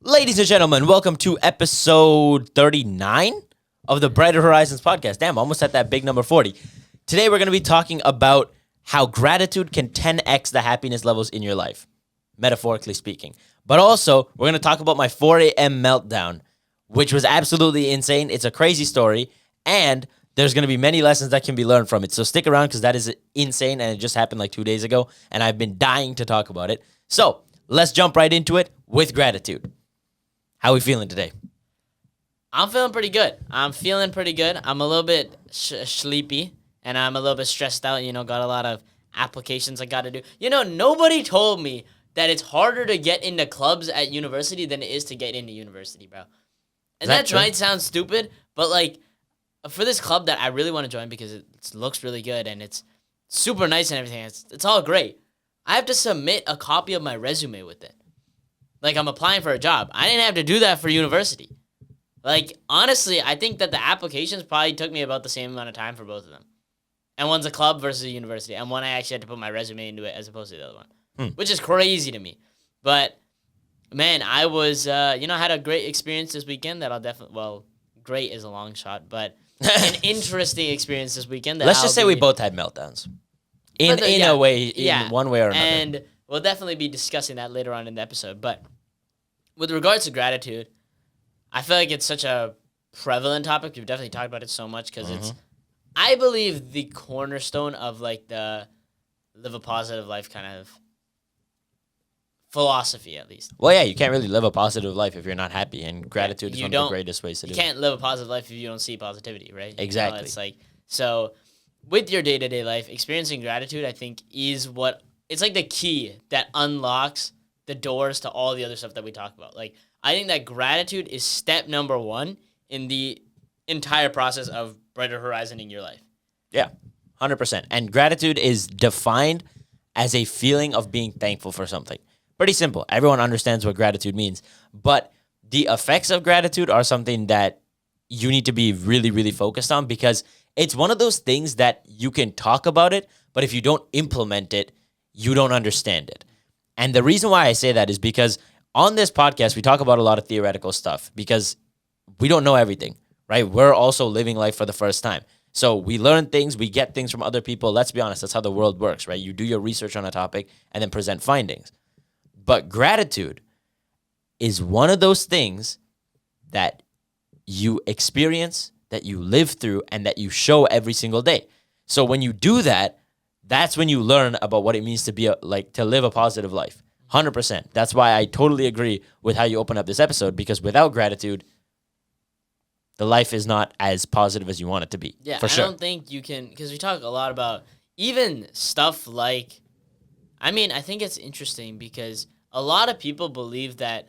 Ladies and gentlemen, welcome to episode 39 of the Brighter Horizons podcast. Damn, almost at that big number 40. Today we're going to be talking about how gratitude can 10x the happiness levels in your life, metaphorically speaking. But also, we're going to talk about my 4 a.m. meltdown, which was absolutely insane. It's a crazy story, and there's going to be many lessons that can be learned from it. So stick around because that is insane, and it just happened like 2 days ago, and I've been dying to talk about it. So let's jump right into it with gratitude. How are we feeling today? I'm feeling pretty good. I'm a little bit sleepy, and I'm a little bit stressed out. Got a lot of applications I got to do. Nobody told me that it's harder to get into clubs at university than it is to get into university, bro. And that might sound stupid, but, for this club that I really want to join because it looks really good and it's super nice and everything, it's all great. I have to submit a copy of my resume with it. I'm applying for a job. I didn't have to do that for university. Honestly, I think that the applications probably took me about the same amount of time for both of them. And one's a club versus a university. And one I actually had to put my resume into it as opposed to the other one. Which is crazy to me. But, man, I was, I had a great experience this weekend that I'll definitely, great is a long shot, but an interesting experience this weekend. Let's just say we both had meltdowns. In a way, one way or another. And we'll definitely be discussing that later on in the episode. But with regards to gratitude, I feel like it's such a prevalent topic. We've definitely talked about it so much because it's, I believe, the cornerstone of the live a positive life kind of philosophy, at least. Well, yeah, you can't really live a positive life if you're not happy, and gratitude is one of the greatest ways to do it. You can't live a positive life if you don't see positivity, right? Exactly. So with your day-to-day life, experiencing gratitude, I think, is it's like the key that unlocks the doors to all the other stuff that we talk about. I think that gratitude is step number one in the entire process of brighter horizon in your life. Yeah, 100%. And gratitude is defined as a feeling of being thankful for something. Pretty simple. Everyone understands what gratitude means. But the effects of gratitude are something that you need to be really, really focused on because it's one of those things that you can talk about it, but if you don't implement it, you don't understand it. And the reason why I say that is because on this podcast, we talk about a lot of theoretical stuff because we don't know everything, right? We're also living life for the first time. So we learn things, we get things from other people. Let's be honest, that's how the world works, right? You do your research on a topic and then present findings. But gratitude is one of those things that you experience, that you live through, and that you show every single day. So when you do that, that's when you learn about what it means to be to live a positive life. 100%. That's why I totally agree with how you open up this episode, because without gratitude, the life is not as positive as you want it to be. Yeah, for sure. I don't think you can, because we talk a lot about even stuff I think it's interesting because a lot of people believe that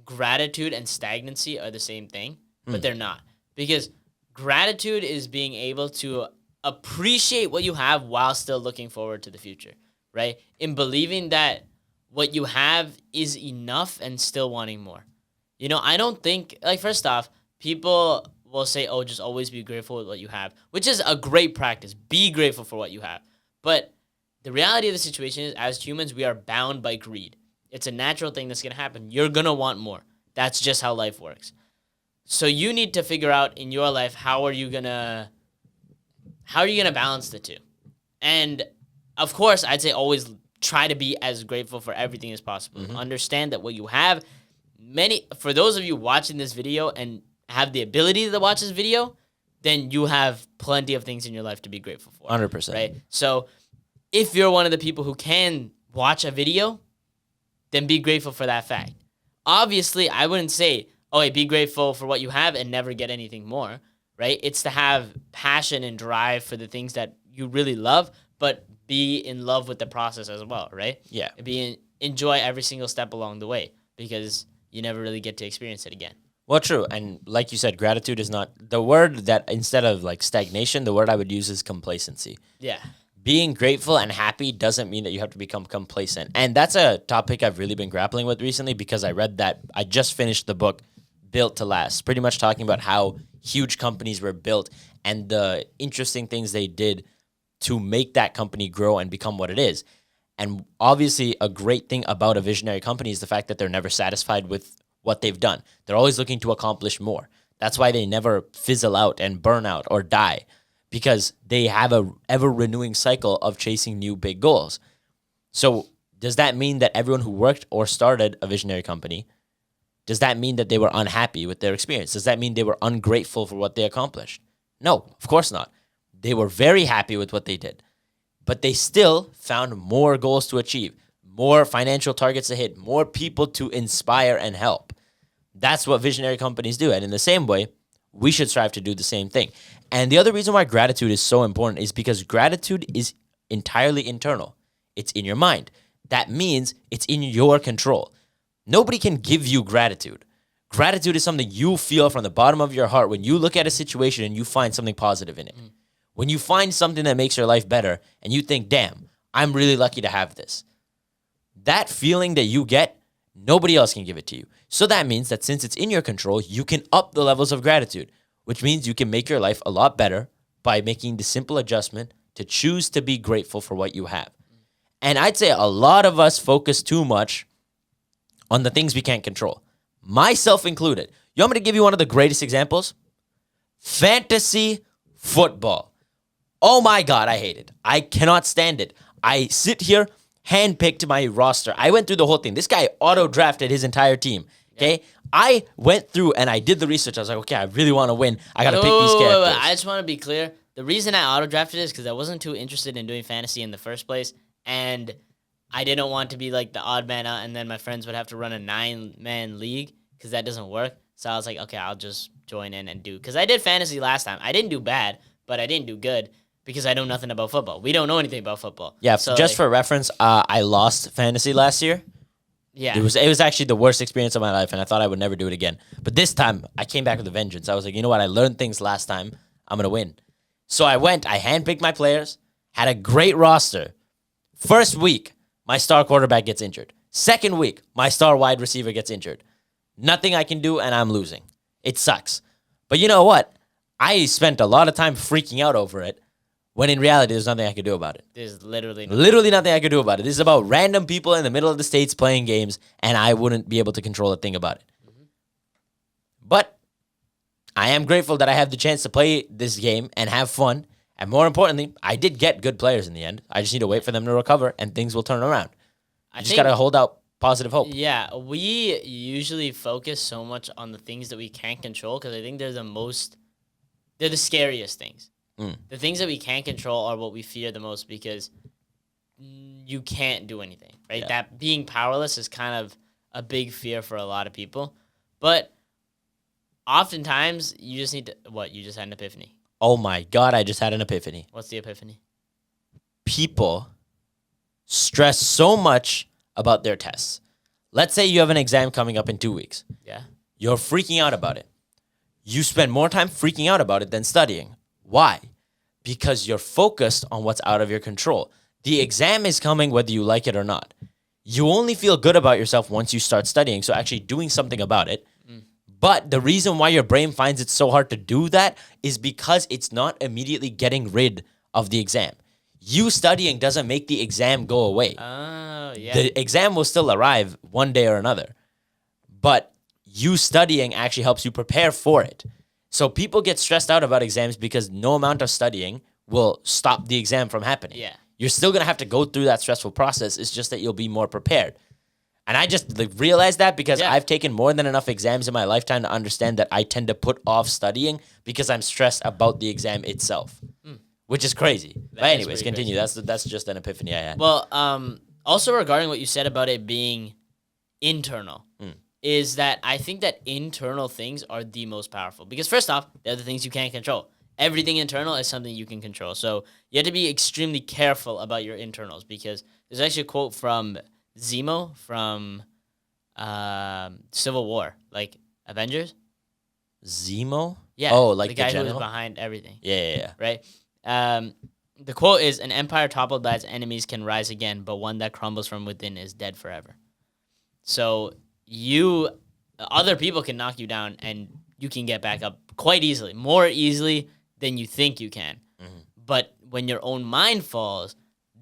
gratitude and stagnancy are the same thing, but they're not. Because gratitude is being able to appreciate what you have while still looking forward to the future, right? In believing that what you have is enough and still wanting more. I don't think, first off, people will say, oh, just always be grateful with what you have, which is a great practice. Be grateful for what you have. But the reality of the situation is, as humans, we are bound by greed. It's a natural thing that's going to happen. You're going to want more. That's just how life works. So you need to figure out in your life, how are you going to balance the two? And of course, I'd say always try to be as grateful for everything as possible. Understand that what you have, for those of you watching this video and have the ability to watch this video, then you have plenty of things in your life to be grateful for. 100%. Right? So if you're one of the people who can watch a video, then be grateful for that fact. Obviously, I wouldn't say, oh, hey, be grateful for what you have and never get anything more, right? It's to have passion and drive for the things that you really love, but be in love with the process as well, right? Yeah. Enjoy every single step along the way because you never really get to experience it again. Well, true. And like you said, gratitude is not the word that instead of stagnation, the word I would use is complacency. Yeah. Being grateful and happy doesn't mean that you have to become complacent. And that's a topic I've really been grappling with recently because I just finished the book Built to Last, pretty much talking about how huge companies were built and the interesting things they did to make that company grow and become what it is. And obviously, a great thing about a visionary company is the fact that they're never satisfied with what they've done. They're always looking to accomplish more. That's why they never fizzle out and burn out or die, because they have a ever renewing cycle of chasing new big goals. So does that mean that everyone who worked or started a visionary company, does that mean that they were unhappy with their experience? Does that mean they were ungrateful for what they accomplished? No, of course not. They were very happy with what they did, but they still found more goals to achieve, more financial targets to hit, more people to inspire and help. That's what visionary companies do. And in the same way, we should strive to do the same thing. And the other reason why gratitude is so important is because gratitude is entirely internal. It's in your mind. That means it's in your control. Nobody can give you gratitude. Gratitude is something you feel from the bottom of your heart when you look at a situation and you find something positive in it. When you find something that makes your life better and you think, damn, I'm really lucky to have this. That feeling that you get, nobody else can give it to you. So that means that since it's in your control, you can up the levels of gratitude, which means you can make your life a lot better by making the simple adjustment to choose to be grateful for what you have. And I'd say a lot of us focus too much on the things we can't control, myself included. You want me to give you one of the greatest examples? Fantasy football. Oh my God, I hate it. I cannot stand it. I sit here, handpicked my roster. I went through the whole thing. This guy auto-drafted his entire team. Okay? I went through and I did the research. I was like, okay, I really want to win. I got to pick these characters. Wait. I just want to be clear. The reason I auto-drafted is because I wasn't too interested in doing fantasy in the first place. And I didn't want to be like the odd man out, and then my friends would have to run a 9-man league because that doesn't work. So I was like, okay, I'll just join in and do. Because I did fantasy last time. I didn't do bad, but I didn't do good because I know nothing about football. We don't know anything about football. Yeah, so just for reference, I lost fantasy last year. Yeah. It was actually the worst experience of my life, and I thought I would never do it again. But this time, I came back with a vengeance. I was like, you know what? I learned things last time. I'm going to win. So I handpicked my players, had a great roster. First week, my star quarterback gets injured. Second week, my star wide receiver gets injured. Nothing I can do, and I'm losing. It sucks. But you know what? I spent a lot of time freaking out over it, when in reality, there's nothing I could do about it. There's literally nothing I could do about it. This is about random people in the middle of the States playing games, and I wouldn't be able to control a thing about it. Mm-hmm. But I am grateful that I have the chance to play this game and have fun. And more importantly, I did get good players in the end. I just need to wait for them to recover, and things will turn around. I just got to hold out positive hope. Yeah, we usually focus so much on the things that we can't control because I think they're the scariest things. The things that we can't control are what we fear the most because you can't do anything, right? Yeah. That being powerless is kind of a big fear for a lot of people. But oftentimes, you just need to... What? You just had an epiphany. Oh my God, I just had an epiphany. What's the epiphany? People stress so much about their tests. Let's say you have an exam coming up in 2 weeks. Yeah. You're freaking out about it. You spend more time freaking out about it than studying. Why? Because you're focused on what's out of your control. The exam is coming whether you like it or not. You only feel good about yourself once you start studying, so actually doing something about it. But the reason why your brain finds it so hard to do that is because it's not immediately getting rid of the exam. You studying doesn't make the exam go away. Oh, yeah. The exam will still arrive one day or another. But you studying actually helps you prepare for it. So people get stressed out about exams because no amount of studying will stop the exam from happening. Yeah. You're still going to have to go through that stressful process. It's just that you'll be more prepared. And I just realized that because I've taken more than enough exams in my lifetime to understand that I tend to put off studying because I'm stressed about the exam itself, which is crazy. But anyways, continue. Crazy. That's just an epiphany I had. Well, also regarding what you said about it being internal, is that I think that internal things are the most powerful. Because first off, they're the things you can't control. Everything internal is something you can control. So you have to be extremely careful about your internals because there's actually a quote from Zemo from Civil War, like Avengers. Zemo? Yeah. Oh, like the guy who was behind everything. Yeah. Right? The quote is, an empire toppled by its enemies can rise again, but one that crumbles from within is dead forever. So other people can knock you down and you can get back up quite easily, more easily than you think you can. Mm-hmm. But when your own mind falls,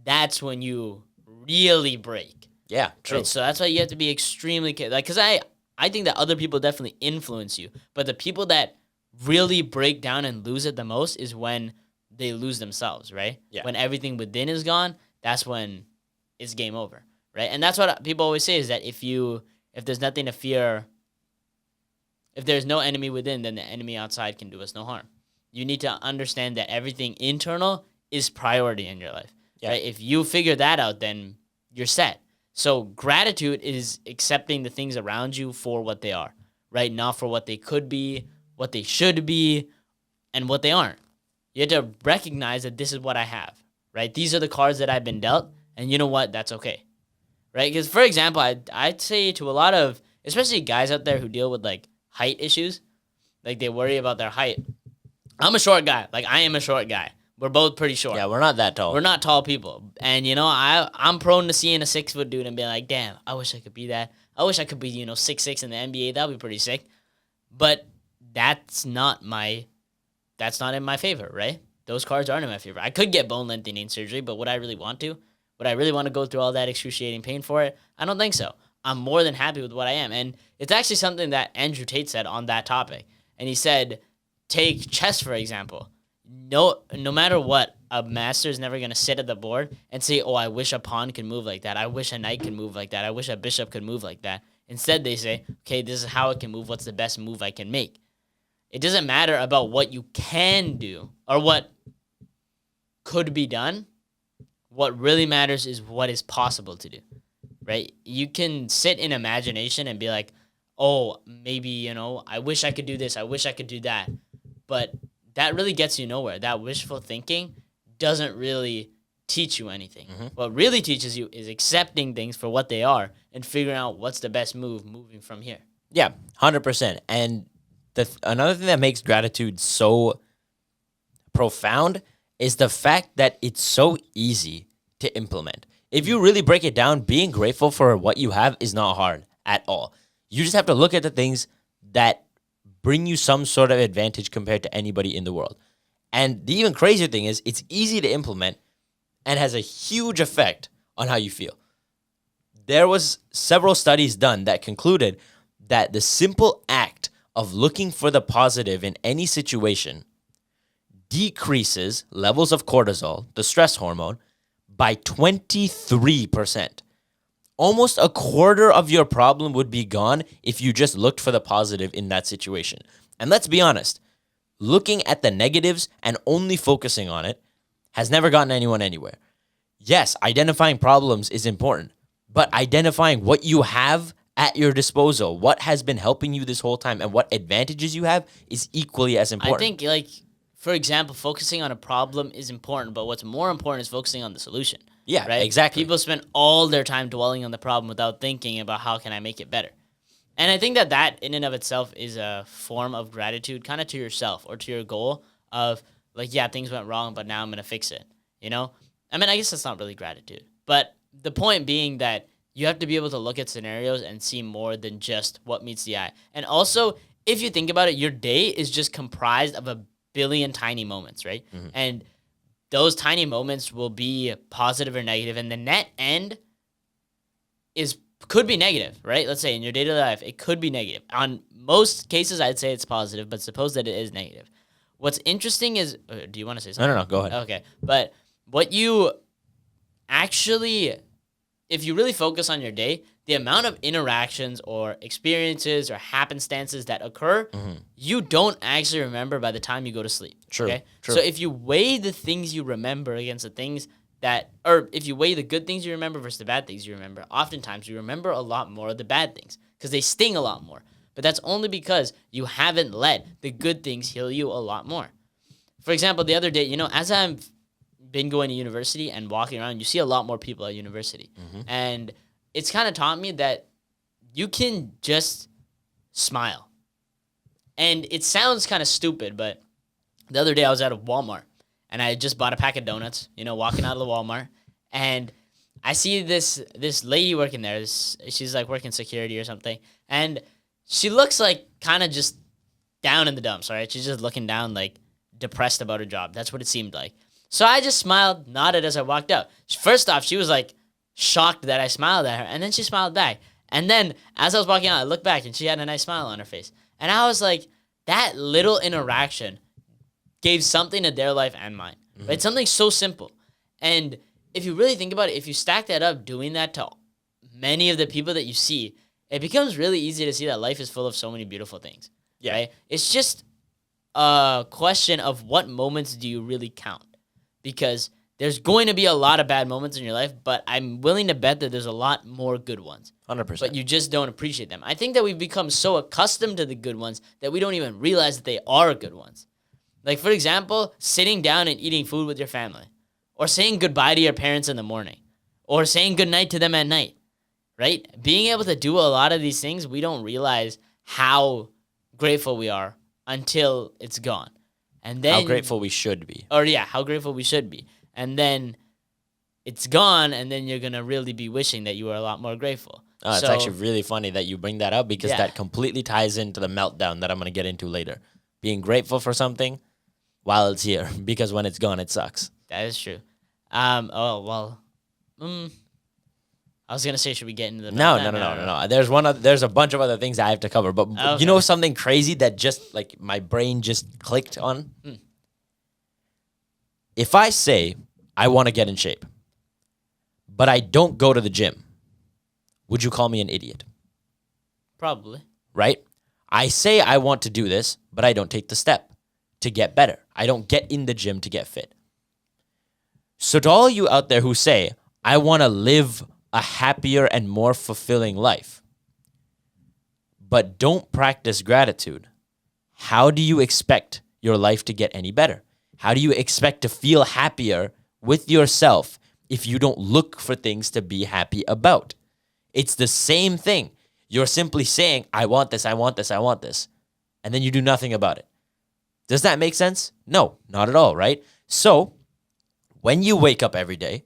that's when you really break. Yeah, true. Right? So that's why you have to be extremely careful. Like, because I I think that other people definitely influence you, but the people that really break down and lose it the most is when they lose themselves, right? Yeah. When everything within is gone, that's when it's game over, right? And that's what people always say is that if there's nothing to fear, if there's no enemy within, then the enemy outside can do us no harm. You need to understand that everything internal is priority in your life. Yeah. Right? If you figure that out, then you're set. So gratitude is accepting the things around you for what they are, right? Not for what they could be, what they should be, and what they aren't. You have to recognize that this is what I have, right? These are the cards that I've been dealt, and you know what? That's okay, right? Because, for example, I'd say to a lot of, especially guys out there who deal with, like, height issues, like, they worry about their height. I'm a short guy. Like, I am a short guy. We're both pretty short. Yeah, we're not that tall. We're not tall people. And, I'm prone to seeing a 6-foot dude and being like, damn, I wish I could be that. I wish I could be, 6'6" in the NBA. That would be pretty sick. But that's not in my favor, right? Those cards aren't in my favor. I could get bone lengthening surgery, but would I really want to? Would I really want to go through all that excruciating pain for it? I don't think so. I'm more than happy with what I am. And it's actually something that Andrew Tate said on that topic. And he said, take chess, for example. No matter what, a master is never going to sit at the board and say, oh, I wish a pawn could move like that. I wish a knight could move like that. I wish a bishop could move like that. Instead, they say, okay, this is how it can move. What's the best move I can make? It doesn't matter about what you can do or what could be done. What really matters is what is possible to do, right? You can sit in imagination and be like, oh, maybe, I wish I could do this. I wish I could do that. But that really gets you nowhere. That wishful thinking doesn't really teach you anything. Mm-hmm. What really teaches you is accepting things for what they are and figuring out what's the best move moving from here. Yeah, 100%. And another thing that makes gratitude so profound is the fact that it's so easy to implement. If you really break it down, being grateful for what you have is not hard at all. You just have to look at the things that bring you some sort of advantage compared to anybody in the world. And the even crazier thing is it's easy to implement and has a huge effect on how you feel. There was several studies done that concluded that the simple act of looking for the positive in any situation decreases levels of cortisol, the stress hormone, by 23%. Almost a quarter of your problem would be gone if you just looked for the positive in that situation. And let's be honest, looking at the negatives and only focusing on it has never gotten anyone anywhere. Yes, identifying problems is important, but identifying what you have at your disposal, what has been helping you this whole time, and what advantages you have is equally as important. I think, for example, focusing on a problem is important, but what's more important is focusing on the solution. Yeah, right? Exactly. People spend all their time dwelling on the problem without thinking about how can I make it better. And I think that in and of itself is a form of gratitude kind of to yourself or to your goal of like, yeah, things went wrong, but now I'm going to fix it. I mean, I guess that's not really gratitude. But the point being that you have to be able to look at scenarios and see more than just what meets the eye. And also, if you think about it, your day is just comprised of a billion tiny moments, right? Mm-hmm. And those tiny moments will be positive or negative, and the net end could be negative, right? Let's say in your day-to-day life, it could be negative. On most cases, I'd say it's positive, but suppose that it is negative. What's interesting is, do you want to say something? No, go ahead. Okay, but what you actually, if you really focus on your day, the amount of interactions or experiences or happenstances that occur, mm-hmm. you don't actually remember by the time you go to sleep. True. Okay? True. So if you weigh the things you remember against the things or if you weigh the good things you remember versus the bad things you remember, oftentimes you remember a lot more of the bad things because they sting a lot more. But that's only because you haven't let the good things heal you a lot more. For example, the other day, as I've been going to university and walking around, you see a lot more people at university. Mm-hmm. And it's kind of taught me that you can just smile. And it sounds kind of stupid, but the other day I was at a Walmart and I just bought a pack of donuts, walking out of the Walmart. And I see this lady working there. She's like working security or something. And she looks like kind of just down in the dumps, right? She's just looking down like depressed about her job. That's what it seemed like. So I just smiled, nodded as I walked out. First off, she was like shocked that I smiled at her, and then she smiled back. And then as I was walking out, I looked back and she had a nice smile on her face. And I was like, that little interaction gave something to their life and mine. Right? Something so simple. And if you really think about it, if you stack that up, doing that to many of the people that you see, it becomes really easy to see that life is full of so many beautiful things. Yeah. Right? It's just a question of what moments do you really count? Because there's going to be a lot of bad moments in your life, but I'm willing to bet that there's a lot more good ones. 100%. But you just don't appreciate them. I think that we've become so accustomed to the good ones that we don't even realize that they are good ones. Like, for example, sitting down and eating food with your family, or saying goodbye to your parents in the morning, or saying goodnight to them at night, right? Being able to do a lot of these things, we don't realize how grateful we are until it's gone. And then how grateful we should be. Or yeah, how grateful we should be. And then it's gone, and then you're going to really be wishing that you were a lot more grateful. It's actually really funny that you bring that up because Yeah. that completely ties into the meltdown that I'm going to get into later. Being grateful for something while it's here, because when it's gone, it sucks. That is true. I was going to say, should we get into the No. There's a bunch of other things I have to cover, but Okay. you know something crazy that just like my brain just clicked on? If I say I want to get in shape, but I don't go to the gym, would you call me an idiot? Probably. Right? I say I want to do this, but I don't take the step to get better. I don't get in the gym to get fit. So to all you out there who say, I want to live a happier and more fulfilling life, but don't practice gratitude, how do you expect your life to get any better? How do you expect to feel happier with yourself if you don't look for things to be happy about? It's the same thing. You're simply saying, I want this, I want this, I want this. And then you do nothing about it. Does that make sense? No, not at all, right? So, when you wake up every day,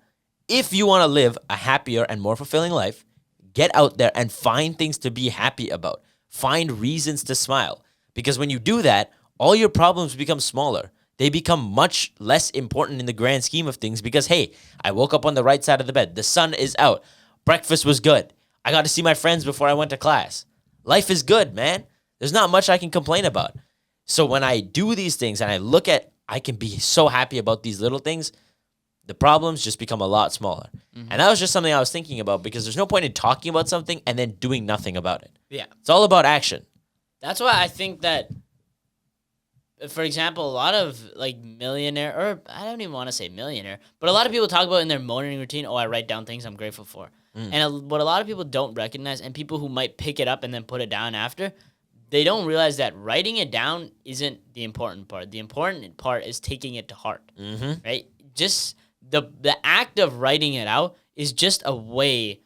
if you want to live a happier and more fulfilling life, get out there and find things to be happy about. Find reasons to smile. Because when you do that, all your problems become smaller. They become much less important in the grand scheme of things because, hey, I woke up on the right side of the bed. The sun is out. Breakfast was good. I got to see my friends before I went to class. Life is good, man. There's not much I can complain about. So when I do these things and I look at, I can be so happy about these little things, the problems just become a lot smaller. And that was just something I was thinking about because there's no point in talking about something and then doing nothing about it. Yeah. It's all about action. That's why I think that, for example, a lot of like millionaire, or I don't even want to say millionaire, but a lot of people talk about in their morning routine, I write down things I'm grateful for. And what a lot of people don't recognize, and people who might pick it up and then put it down after, they don't realize that writing it down isn't the important part. The important part is taking it to heart, right? Just the act of writing it out is just a way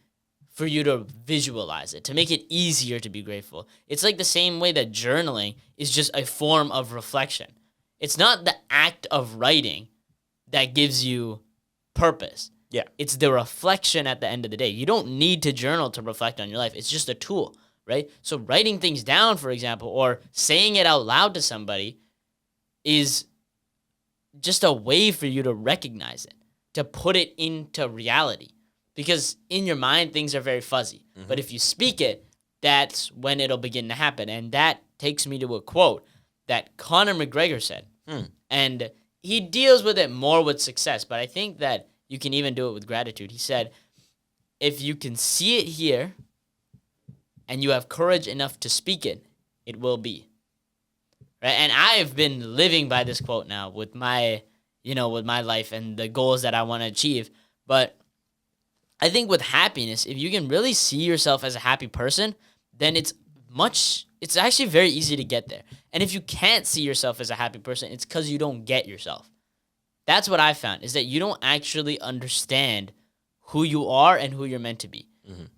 for you to visualize it, to make it easier to be grateful. It's like the same way that journaling is just a form of reflection. It's not the act of writing that gives you purpose. Yeah. It's the reflection at the end of the day. You don't need to journal to reflect on your life. It's just a tool, right? So writing things down, for example, or saying it out loud to somebody is just a way for you to recognize it, to put it into reality. Because in your mind, things are very fuzzy. But if you speak it, that's when it'll begin to happen. And that takes me to a quote that Conor McGregor said. And he deals with it more with success, but I think that you can even do it with gratitude. He said, if you can see it here and you have courage enough to speak it, it will be. Right? And I've been living by this quote now with my, with my life and the goals that I want to achieve. But I think with happiness, if you can really see yourself as a happy person, then it's actually very easy to get there. And if you can't see yourself as a happy person, it's because you don't get yourself. That's what I found, is that you don't actually understand who you are and who you're meant to be.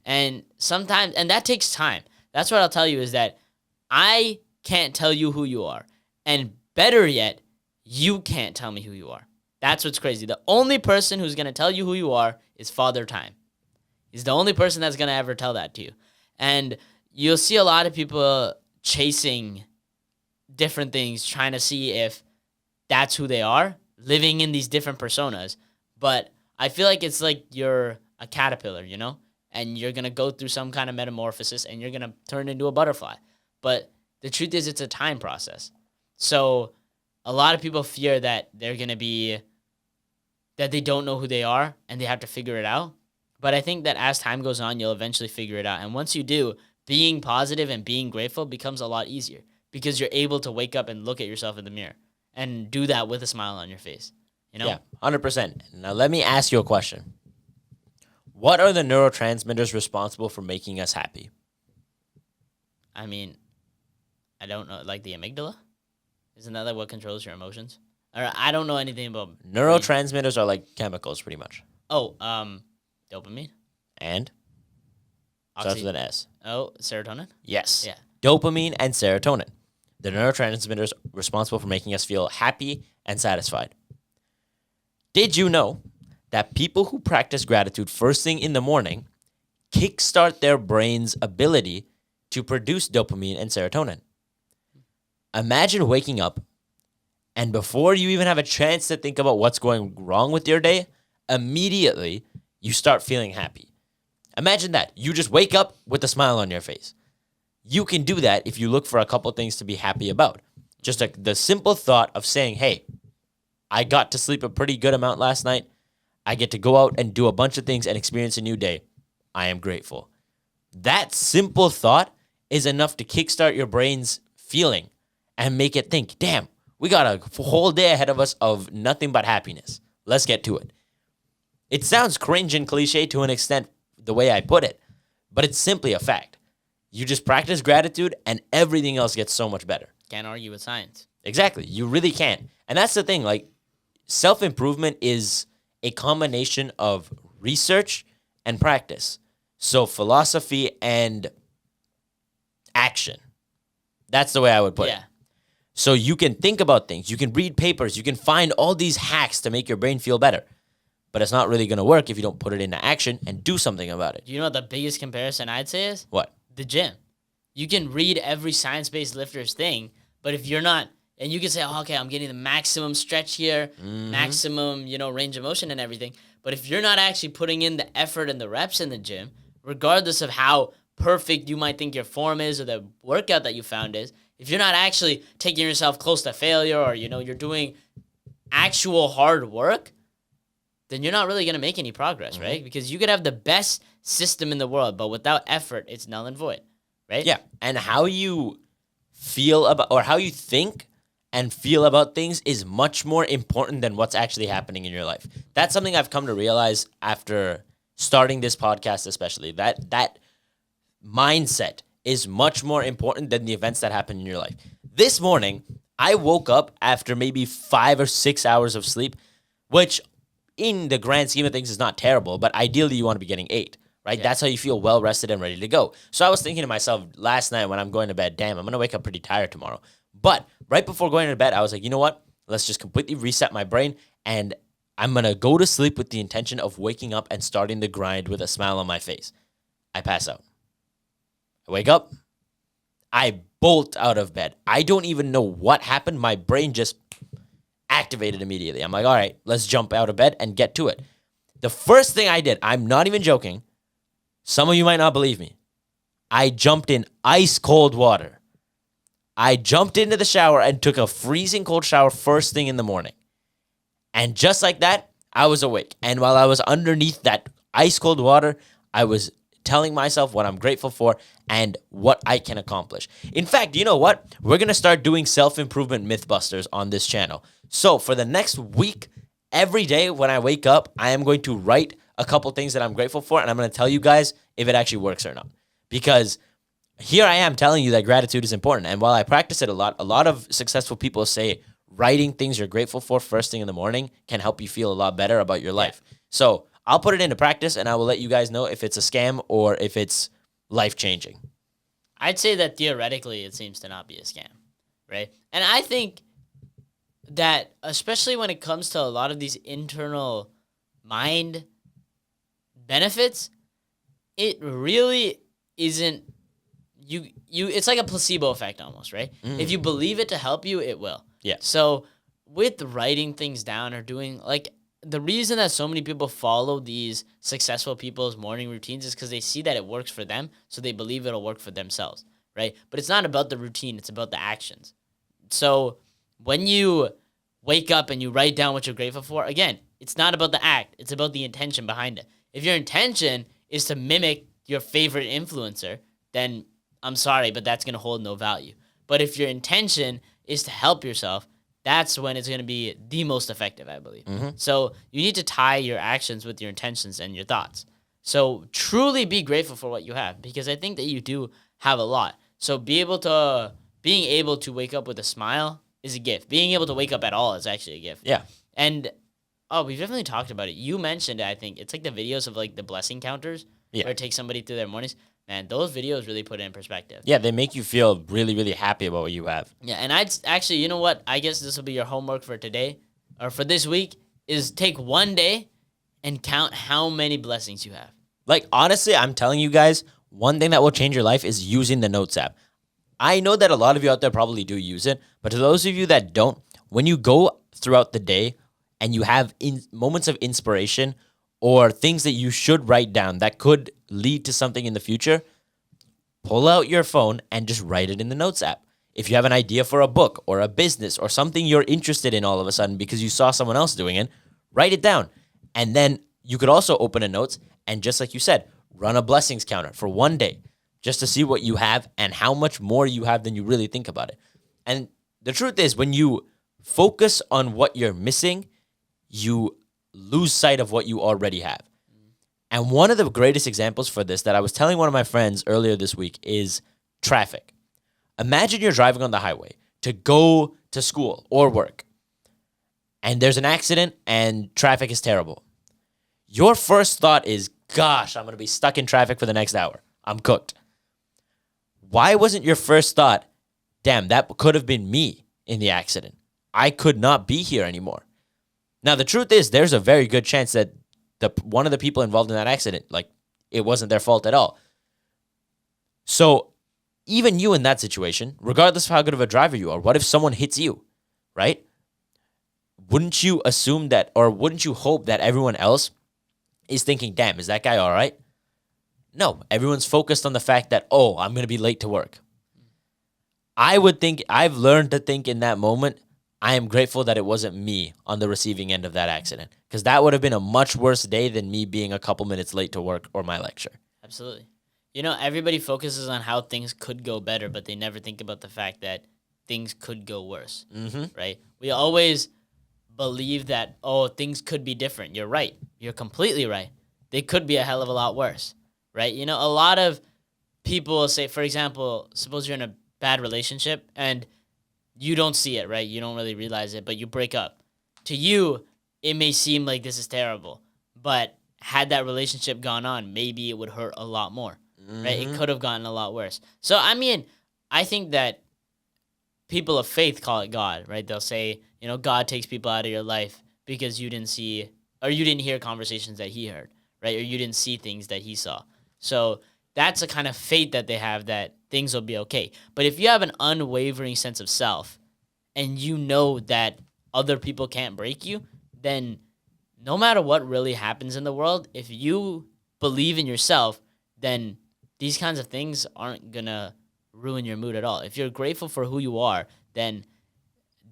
And sometimes, and that takes time. That's what I'll tell you, is that I can't tell you who you are. And better yet, you can't tell me who you are. That's what's crazy. The only person who's going to tell you who you are is Father Time. He's the only person that's going to ever tell that to you. And you'll see a lot of people chasing different things, trying to see if that's who they are, living in these different personas. But I feel like it's like you're a caterpillar, and you're going to go through some kind of metamorphosis and you're going to turn into a butterfly. But the truth is it's a time process. So a lot of people fear that they're going to be, that they don't know who they are and they have to figure it out. But I think that as time goes on, you'll eventually figure it out. And once you do, being positive and being grateful becomes a lot easier because you're able to wake up and look at yourself in the mirror and do that with a smile on your face. You know? Yeah, 100%. Now, let me ask you a question. What are the neurotransmitters responsible for making us happy? I mean, I don't know. Like the amygdala? Isn't that like what controls your emotions? Or I don't know anything about Neurotransmitters are like chemicals, pretty much. Dopamine? And? Starts with an S. Oh, serotonin? Yes. Yeah. Dopamine and serotonin. The neurotransmitters responsible for making us feel happy and satisfied. Did you know that people who practice gratitude first thing in the morning kickstart their brain's ability to produce dopamine and serotonin? Imagine waking up and before you even have a chance to think about what's going wrong with your day, immediately you start feeling happy. Imagine that. You just wake up with a smile on your face. You can do that if you look for a couple things to be happy about. Just like the simple thought of saying, hey, I got to sleep a pretty good amount last night. I get to go out and do a bunch of things and experience a new day. I am grateful. That simple thought is enough to kickstart your brain's feeling and make it think, damn, we got a whole day ahead of us of nothing but happiness. Let's get to it. It sounds cringe and cliche to an extent the way I put it, but it's simply a fact. You just practice gratitude and everything else gets so much better. Can't argue with science. Exactly. You really can't. And that's the thing. Like, self-improvement is a combination of research and practice. So philosophy and action. That's the way I would put it. So you can think about things. You can read papers. You can find all these hacks to make your brain feel better. But it's not really going to work if you don't put it into action and do something about it. You know what the biggest comparison I'd say is? What? The gym. You can read every science-based lifter's thing, but if you're not, and you can say, oh, okay, I'm getting the maximum stretch here, maximum, range of motion and everything. But if you're not actually putting in the effort and the reps in the gym, regardless of how perfect you might think your form is or the workout that you found is, if you're not actually taking yourself close to failure or, you're doing actual hard work, then you're not really going to make any progress, right? Because you could have the best system in the world, but without effort, it's null and void, right? Yeah. And how you feel about, or how you think and feel about things is much more important than what's actually happening in your life. That's something I've come to realize after starting this podcast, especially. That mindset is much more important than the events that happen in your life. This morning, I woke up after maybe 5 or 6 hours of sleep, which in the grand scheme of things is not terrible, but ideally you want to be getting 8, right? Yeah. That's how you feel well rested and ready to go. So I was thinking to myself last night when I'm going to bed, damn, I'm going to wake up pretty tired tomorrow. But right before going to bed, I was like, you know what? Let's just completely reset my brain, and I'm going to go to sleep with the intention of waking up and starting the grind with a smile on my face. I pass out. I wake up. I bolt out of bed. I don't even know what happened. My brain just activated immediately. I'm like, all right, let's jump out of bed and get to it. The first thing I did, I'm not even joking. Some of you might not believe me. I jumped in ice cold water. I jumped into the shower and took a freezing cold shower first thing in the morning. And just like that, I was awake. And while I was underneath that ice cold water, I was telling myself what I'm grateful for and what I can accomplish. In fact, you know what? We're going to start doing self-improvement Mythbusters on this channel. So for the next week, every day when I wake up, I am going to write a couple things that I'm grateful for, and I'm going to tell you guys if it actually works or not. Because here I am telling you that gratitude is important. And while I practice it a lot of successful people say writing things you're grateful for first thing in the morning can help you feel a lot better about your life. So I'll put it into practice, and I will let you guys know if it's a scam or if it's life-changing. I'd say that theoretically it seems to not be a scam, right? And I think that especially when it comes to a lot of these internal mind benefits, it really isn't you it's like a placebo effect almost, right? If you believe it to help you, it will. Yeah. So with writing things down or doing, like, the reason that so many people follow these successful people's morning routines is because they see that it works for them, so they believe it'll work for themselves, right? But it's not about the routine, it's about the actions. So when you wake up and you write down what you're grateful for, again, it's not about the act, it's about the intention behind it. If your intention is to mimic your favorite influencer, then I'm sorry, but that's going to hold no value. But if your intention is to help yourself, that's when it's going to be the most effective, I believe. So you need to tie your actions with your intentions and your thoughts. So truly be grateful for what you have, because I think that you do have a lot. So being able to wake up with a smile is a gift. Being able to wake up at all is actually a gift. Yeah. And we've definitely talked about it. You mentioned it, I think. It's like the videos of like the blessing counters where it takes somebody through their mornings. Man, those videos really put it in perspective. Yeah, they make you feel really, really happy about what you have. Yeah, and I'd actually, you know what? I guess this will be your homework for today or for this week is take one day and count how many blessings you have. Like, honestly, I'm telling you guys, one thing that will change your life is using the Notes app. I know that a lot of you out there probably do use it, but to those of you that don't, when you go throughout the day and you have moments of inspiration or things that you should write down that could lead to something in the future, pull out your phone and just write it in the Notes app. If you have an idea for a book or a business or something you're interested in all of a sudden because you saw someone else doing it, write it down. And then you could also open a Notes and, just like you said, run a blessings counter for one day just to see what you have and how much more you have than you really think about it. And the truth is, when you focus on what you're missing, you lose sight of what you already have. And one of the greatest examples for this that I was telling one of my friends earlier this week is traffic. Imagine you're driving on the highway to go to school or work, and there's an accident and traffic is terrible. Your first thought is, gosh, I'm going to be stuck in traffic for the next hour. I'm cooked. Why wasn't your first thought, damn, that could have been me in the accident. I could not be here anymore. Now, the truth is, there's a very good chance that one of the people involved in that accident, like, it wasn't their fault at all. So even you in that situation, regardless of how good of a driver you are, what if someone hits you, right? Wouldn't you assume that, or wouldn't you hope that everyone else is thinking, damn, is that guy all right? No, everyone's focused on the fact that, oh, I'm going to be late to work. I've learned to think in that moment, I am grateful that it wasn't me on the receiving end of that accident, because that would have been a much worse day than me being a couple minutes late to work or my lecture. Absolutely. You know, everybody focuses on how things could go better, but they never think about the fact that things could go worse, right? We always believe that, oh, things could be different. You're right. You're completely right. They could be a hell of a lot worse, right? You know, a lot of people will say, for example, suppose you're in a bad relationship and you don't see it, right? You don't really realize it, but you break up. To you, it may seem like this is terrible, but had that relationship gone on, maybe it would hurt a lot more, right? It could have gotten a lot worse. So, I mean, I think that people of faith call it God, right? They'll say, you know, God takes people out of your life because you didn't see, or you didn't hear conversations that he heard, right? Or you didn't see things that he saw. So that's a kind of faith that they have that things will be okay. But if you have an unwavering sense of self and you know that other people can't break you, then no matter what really happens in the world, if you believe in yourself, then these kinds of things aren't going to ruin your mood at all. If you're grateful for who you are, then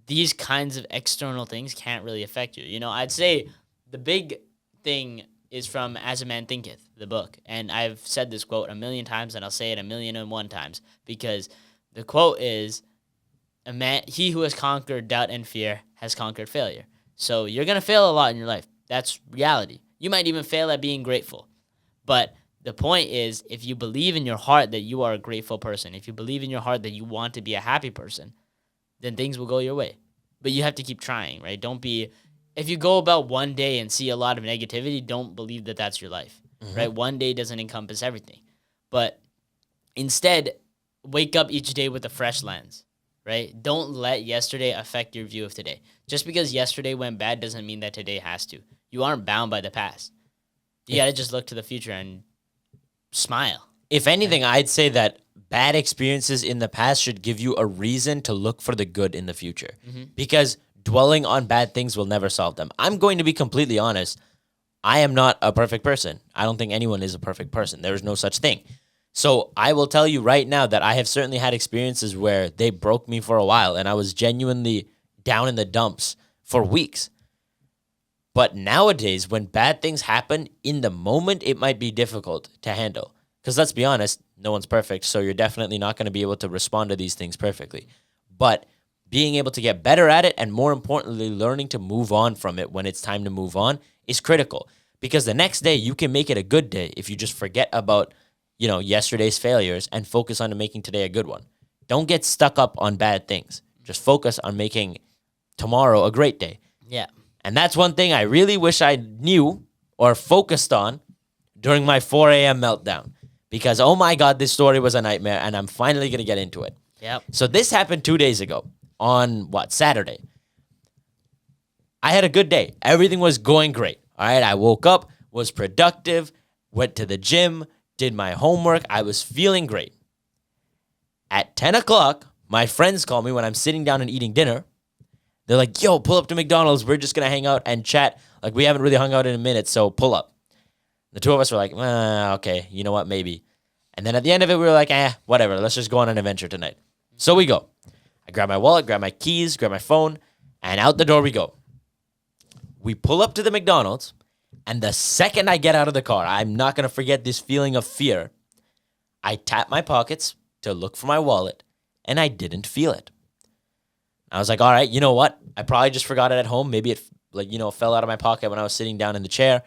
these kinds of external things can't really affect you. You know, I'd say the big thing is from As a Man Thinketh, the book. And I've said this quote a million times, and I'll say it 1,000,001 times, because the quote is, he who has conquered doubt and fear has conquered failure. So you're going to fail a lot in your life. That's reality. You might even fail at being grateful. But the point is, if you believe in your heart that you are a grateful person, if you believe in your heart that you want to be a happy person, then things will go your way. But you have to keep trying, right? If you go about one day and see a lot of negativity, don't believe that that's your life, right? One day doesn't encompass everything. But instead, wake up each day with a fresh lens, right? Don't let yesterday affect your view of today. Just because yesterday went bad doesn't mean that today has to. You aren't bound by the past. You got to just look to the future and smile. If anything, I'd say that bad experiences in the past should give you a reason to look for the good in the future. Because dwelling on bad things will never solve them. I'm going to be completely honest. I am not a perfect person. I don't think anyone is a perfect person. There is no such thing. So I will tell you right now that I have certainly had experiences where they broke me for a while and I was genuinely down in the dumps for weeks. But nowadays, when bad things happen in the moment, it might be difficult to handle. Because let's be honest, no one's perfect, so you're definitely not going to be able to respond to these things perfectly. But being able to get better at it and more importantly, learning to move on from it when it's time to move on is critical. Because the next day, you can make it a good day if you just forget about yesterday's failures and focus on making today a good one. Don't get stuck up on bad things. Just focus on making tomorrow a great day. Yeah. And that's one thing I really wish I knew or focused on during my 4 a.m. meltdown. Because, oh my God, this story was a nightmare, and I'm finally going to get into it. Yep. So this happened 2 days ago on, Saturday. I had a good day. Everything was going great. All right, I woke up, was productive, went to the gym, did my homework. I was feeling great. At 10 o'clock, my friends call me when I'm sitting down and eating dinner. They're like, yo, pull up to McDonald's. We're just going to hang out and chat. Like, we haven't really hung out in a minute, so pull up. The two of us were like, okay, you know what, maybe. And then at the end of it, we were like, whatever. Let's just go on an adventure tonight. So we go. I grab my wallet, grab my keys, grab my phone, and out the door we go. We pull up to the McDonald's, and the second I get out of the car, I'm not going to forget this feeling of fear. I tap my pockets to look for my wallet, and I didn't feel it. I was like, all right, you know what? I probably just forgot it at home. Maybe it fell out of my pocket when I was sitting down in the chair.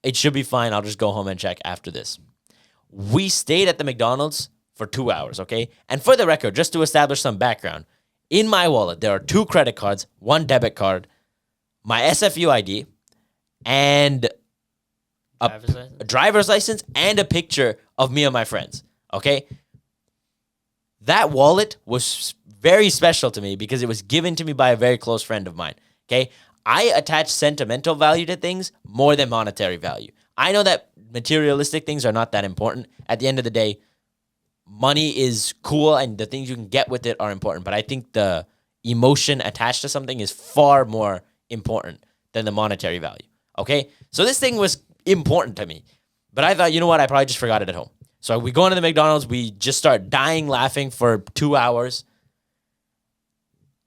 It should be fine. I'll just go home and check after this. We stayed at the McDonald's for 2 hours, okay? And for the record, just to establish some background, in my wallet, there are 2 credit cards, 1 debit card, my SFU ID, and a driver's license and a picture of me and my friends, okay? That wallet was very special to me because it was given to me by a very close friend of mine, okay? I attach sentimental value to things more than monetary value. I know that materialistic things are not that important. At the end of the day, money is cool and the things you can get with it are important. But I think the emotion attached to something is far more important than the monetary value. Okay? So this thing was important to me. But I thought, you know what? I probably just forgot it at home. So we go into the McDonald's. We just start dying laughing for 2 hours.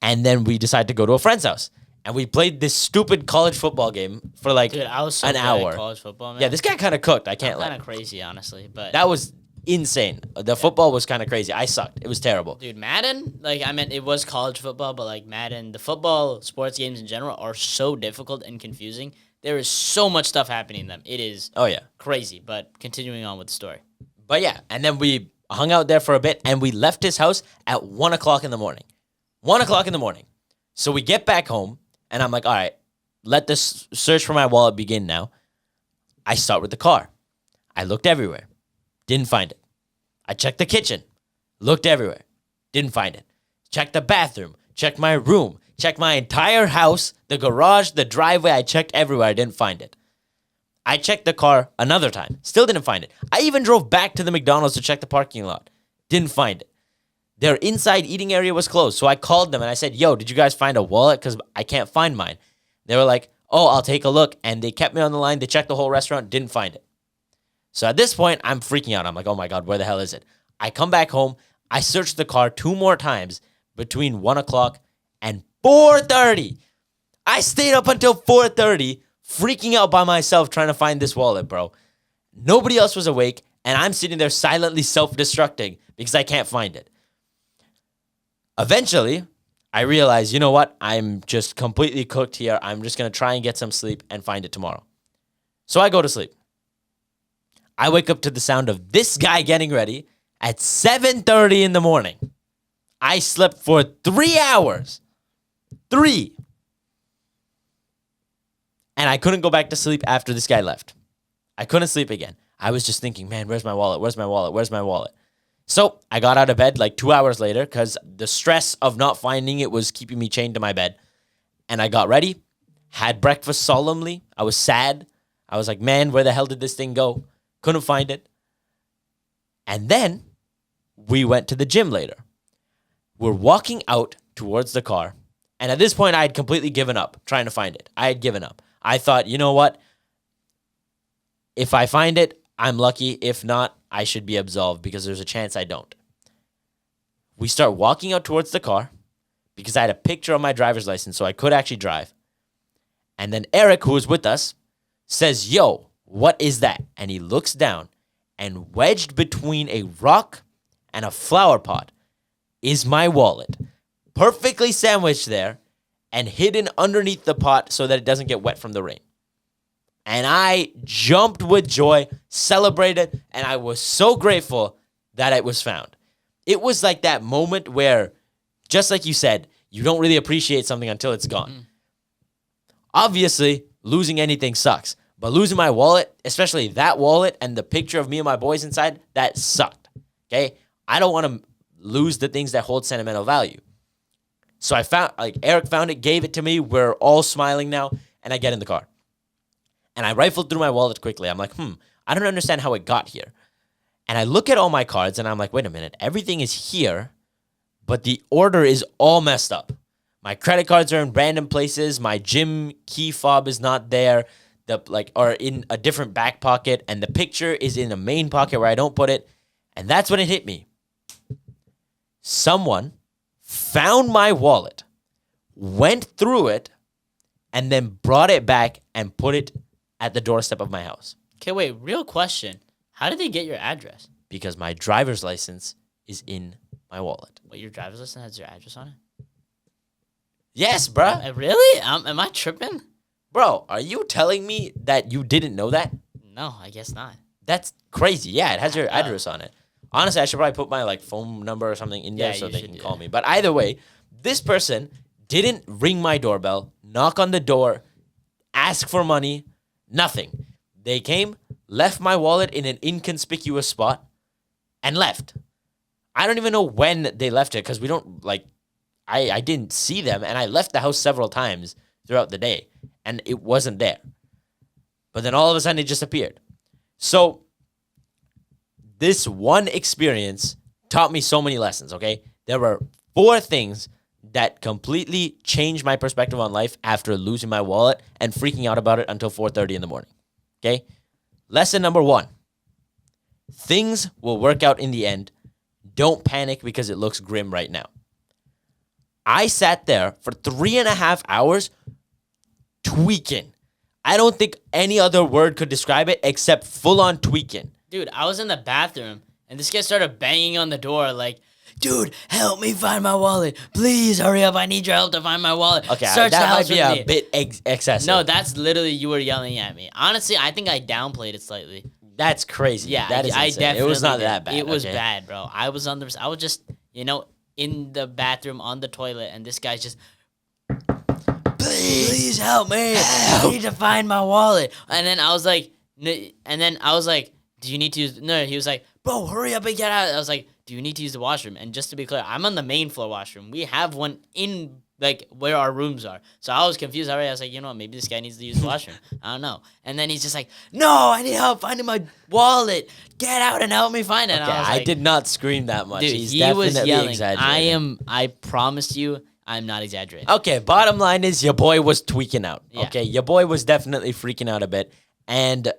And then we decide to go to a friend's house. And we played this stupid college football game for like I was so an good hour. at college football, man. Yeah, this guy kind of cooked. I can't lie. Kind of crazy, honestly, but That was insane. The football was kind of crazy. I sucked. It was terrible. dude, Madden, it was college football, but like Madden, the football sports games in general are so difficult and confusing. There is so much stuff happening in them. It is Oh, yeah. crazy. But continuing on with the story. But yeah, and then we hung out there for a bit, and we left his house at 1 o'clock in the morning. 1 o'clock in the morning. So we get back home, and I'm like, all right, let this search for my wallet begin now. I start with the car. I looked everywhere. Didn't find it. I checked the kitchen. Looked everywhere. Didn't find it. Checked the bathroom. Checked my room. Checked my entire house, the garage, the driveway. I checked everywhere. I didn't find it. I checked the car another time. Still didn't find it. I even drove back to the McDonald's to check the parking lot. Didn't find it. Their inside eating area was closed. So I called them and I said, yo, did you guys find a wallet? Because I can't find mine. They were like, oh, I'll take a look. And they kept me on the line. They checked the whole restaurant. Didn't find it. So at this point, I'm freaking out. I'm like, oh my God, where the hell is it? I come back home. I searched the car 2 more times between 1 o'clock and 4:30. I stayed up until 4:30, freaking out by myself trying to find this wallet, bro. Nobody else was awake, and I'm sitting there silently self-destructing because I can't find it. Eventually, I realized, you know what? I'm just completely cooked here. I'm just going to try and get some sleep and find it tomorrow. So I go to sleep. I wake up to the sound of this guy getting ready at 7:30 in the morning. I slept for 3 hours. 3. And I couldn't go back to sleep after this guy left. I couldn't sleep again. I was just thinking, man, where's my wallet? Where's my wallet? Where's my wallet? So I got out of bed like 2 hours later because the stress of not finding it was keeping me chained to my bed. And I got ready, had breakfast solemnly. I was sad. I was like, man, where the hell did this thing go? Couldn't find it. And then we went to the gym later. We're walking out towards the car, And at this point, I had completely given up trying to find it. I had given up. I thought, you know what? If I find it, I'm lucky. If not, I should be absolved because there's a chance I don't. We start walking out towards the car because I had a picture of my driver's license, so I could actually drive. And then Eric, who was with us, says, yo, what is that? And he looks down, and wedged between a rock and a flower pot is my wallet, perfectly sandwiched there and hidden underneath the pot so that it doesn't get wet from the rain. And I jumped with joy, celebrated, and I was so grateful that it was found. It was like that moment where, just like you said, you don't really appreciate something until it's gone. Mm. Obviously, losing anything sucks. But losing my wallet, especially that wallet and the picture of me and my boys inside, that sucked. Okay? I don't want to lose the things that hold sentimental value. So Eric found it, gave it to me. We're all smiling now. And I get in the car. And I rifled through my wallet quickly. I'm like, I don't understand how it got here. And I look at all my cards and I'm like, wait a minute. Everything is here, but the order is all messed up. My credit cards are in random places. My gym key fob is not there. Or in a different back pocket. And the picture is in the main pocket where I don't put it. And that's when it hit me. Someone found my wallet, went through it, and then brought it back and put it at the doorstep of my house. Okay, wait, real question. How did they get your address? Because my driver's license is in my wallet. Wait, your driver's license has your address on it? Yes, bruh. Really? Am I tripping? Bro, are you telling me that you didn't know that? No, I guess not. That's crazy. Yeah, it has your address on it. Honestly, I should probably put my phone number or something in there so they can call me. But either way, this person didn't ring my doorbell, knock on the door, ask for money, nothing. They came, left my wallet in an inconspicuous spot, and left. I don't even know when they left it because we don't, I didn't see them, and I left the house several times throughout the day, and it wasn't there. But then all of a sudden, it just appeared. So this one experience taught me so many lessons, okay? There were 4 things that completely changed my perspective on life after losing my wallet and freaking out about it until 4:30 in the morning, okay? Lesson number 1, things will work out in the end. Don't panic because it looks grim right now. I sat there for 3.5 hours tweaking. I don't think any other word could describe it except full-on tweaking. Dude, I was in the bathroom, and this guy started banging on the door like, dude, help me find my wallet. Please hurry up. I need your help to find my wallet. Okay, that might be a bit excessive. No, that's literally you were yelling at me. Honestly, I think I downplayed it slightly. That's crazy. Yeah, that is I insane. definitely It was not did. that bad. It was bad, bro. I was just, in the bathroom on the toilet, and this guy's just, please help me. I need to find my wallet. And then I was like, do you need to use, no, he was like, bro, hurry up and get out. I was like, do you need to use the washroom? And just to be clear, I'm on the main floor washroom. We have one in, where our rooms are. So I was confused already. I was like, you know what, maybe this guy needs to use the washroom. I don't know. And then he's just like, no, I need help finding my wallet. Get out and help me find it. Okay, I did not scream that much. Dude, He's he definitely was yelling. exaggerating. I promise you, I'm not exaggerating. Okay, bottom line is your boy was tweaking out. Yeah. Okay, your boy was definitely freaking out a bit. And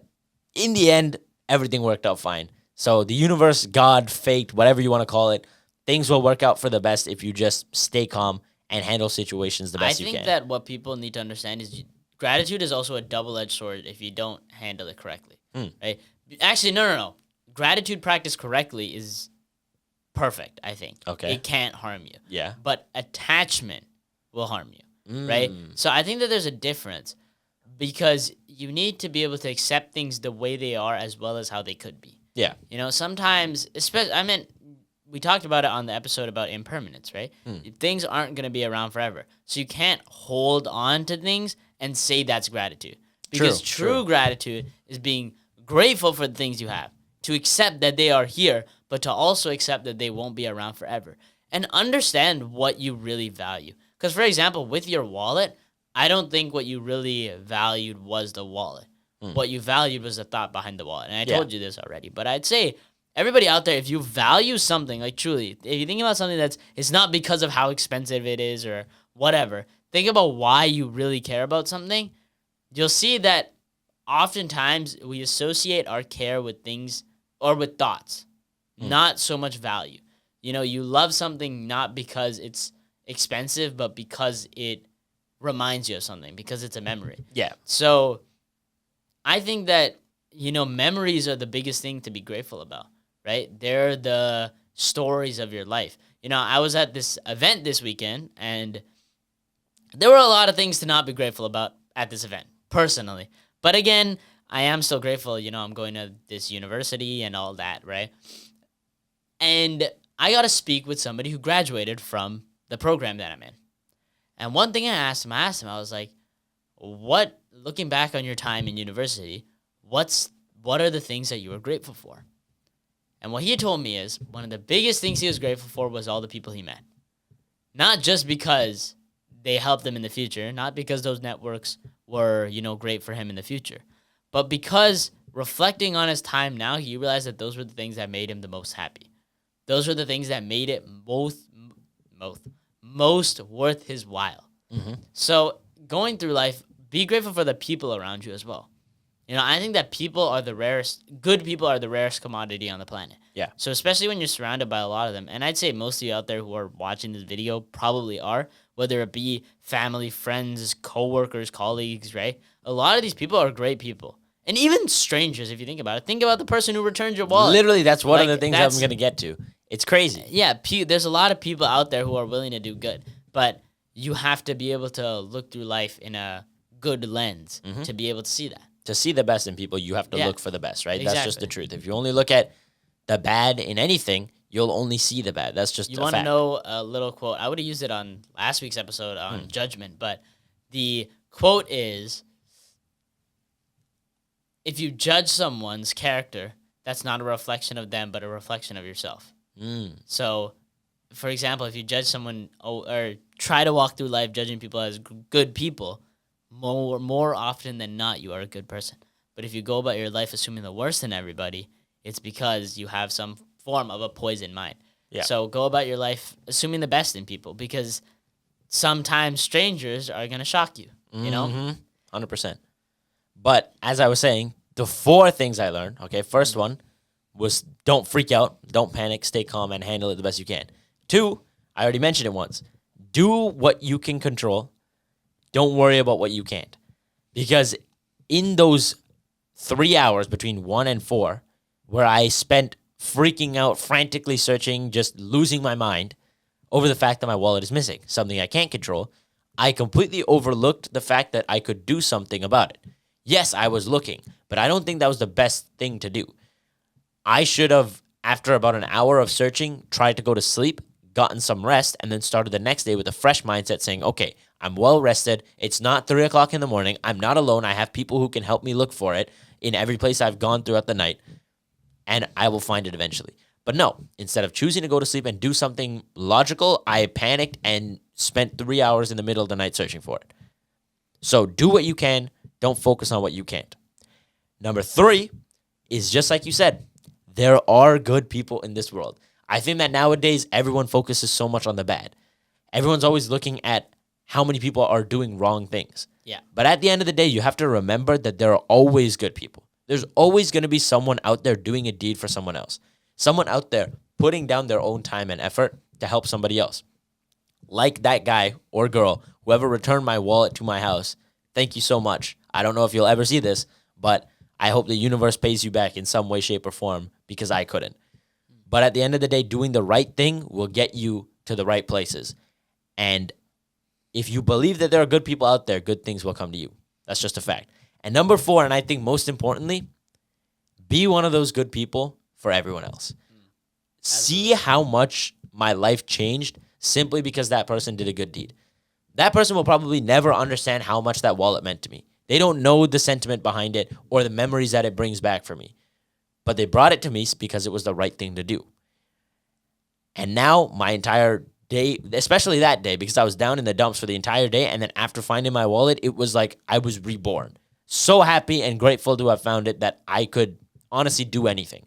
in the end, everything worked out fine. So the universe, God, fate, whatever you want to call it, things will work out for the best if you just stay calm and handle situations the best you can. I think that what people need to understand is gratitude is also a double-edged sword if you don't handle it correctly. Right? Actually, no. Gratitude practiced correctly is perfect, I think. Okay. It can't harm you. Yeah. But attachment will harm you, right? So I think that there's a difference because you need to be able to accept things the way they are as well as how they could be. Yeah. Sometimes, we talked about it on the episode about impermanence, right? Things aren't going to be around forever. So you can't hold on to things and say that's gratitude. Because true gratitude is being grateful for the things you have, to accept that they are here, but to also accept that they won't be around forever. And understand what you really value. Because, for example, with your wallet, I don't think what you really valued was the wallet. What you valued was the thought behind the wallet. And I told you this already. But I'd say everybody out there, if you value something, truly, if you think about something it's not because of how expensive it is or whatever. Think about why you really care about something. You'll see that oftentimes we associate our care with things or with thoughts, not so much value. You love something not because it's expensive, but because it reminds you of something, because it's a memory. Yeah. So I think that, memories are the biggest thing to be grateful about, right? They're the stories of your life. I was at this event this weekend, and there were a lot of things to not be grateful about at this event, personally. But again, I am still grateful, I'm going to this university and all that, right? And I got to speak with somebody who graduated from the program that I'm in. And one thing I asked him, I was like, looking back on your time in university, what are the things that you were grateful for? And what he told me is one of the biggest things he was grateful for was all the people he met. Not just because they helped him in the future, not because those networks were, great for him in the future, but because reflecting on his time now, he realized that those were the things that made him the most happy. Those were the things that made it most worth his while. Mm-hmm. So going through life, be grateful for the people around you as well. I think that good people are the rarest commodity on the planet. Yeah. So especially when you're surrounded by a lot of them, and I'd say most of you out there who are watching this video probably are, whether it be family, friends, coworkers, colleagues, right? A lot of these people are great people. And even strangers, if you think about it. Think about the person who returned your wallet. Literally, that's one of the things I'm going to get to. It's crazy. Yeah, there's a lot of people out there who are willing to do good, but you have to be able to look through life in a good lens to be able to see that. To see the best in people, you have to look for the best, right? Exactly. That's just the truth. If you only look at the bad in anything, you'll only see the bad. That's just You a want to fact. know a little quote? I would have used it on last week's episode on judgment, but the quote is, if you judge someone's character, that's not a reflection of them, but a reflection of yourself. So, for example, if you judge someone or try to walk through life judging people as good people, more often than not, you are a good person. But if you go about your life assuming the worst in everybody, it's because you have some form of a poisoned mind. Yeah. So go about your life assuming the best in people, because sometimes strangers are going to shock you, 100%. But as I was saying, the 4 things I learned, okay, first one was don't freak out, don't panic, stay calm, and handle it the best you can. 2, I already mentioned it once. Do what you can control. Don't worry about what you can't. Because in those 3 hours between 1 and 4, where I spent freaking out, frantically searching, just losing my mind over the fact that my wallet is missing, something I can't control, I completely overlooked the fact that I could do something about it. Yes, I was looking, but I don't think that was the best thing to do. I should have, after about an hour of searching, tried to go to sleep, gotten some rest, and then started the next day with a fresh mindset saying, okay, I'm well rested. It's not 3 o'clock in the morning. I'm not alone. I have people who can help me look for it in every place I've gone throughout the night, and I will find it eventually. But no, instead of choosing to go to sleep and do something logical, I panicked and spent 3 hours in the middle of the night searching for it. So do what you can. Don't focus on what you can't. Number 3 is just like you said, there are good people in this world. I think that nowadays everyone focuses so much on the bad. Everyone's always looking at how many people are doing wrong things. Yeah. But at the end of the day, you have to remember that there are always good people. There's always going to be someone out there doing a deed for someone else. Someone out there putting down their own time and effort to help somebody else. Like that guy or girl, whoever returned my wallet to my house, thank you so much. I don't know if you'll ever see this, but I hope the universe pays you back in some way, shape, or form because I couldn't. But at the end of the day, doing the right thing will get you to the right places. And if you believe that there are good people out there, good things will come to you. That's just a fact. And number 4, and I think most importantly, be one of those good people for everyone else. See how much my life changed simply because that person did a good deed. That person will probably never understand how much that wallet meant to me. They don't know the sentiment behind it or the memories that it brings back for me. But they brought it to me because it was the right thing to do. And now my entire day, especially that day, because I was down in the dumps for the entire day, and then after finding my wallet, it was like I was reborn. So happy and grateful to have found it that I could honestly do anything.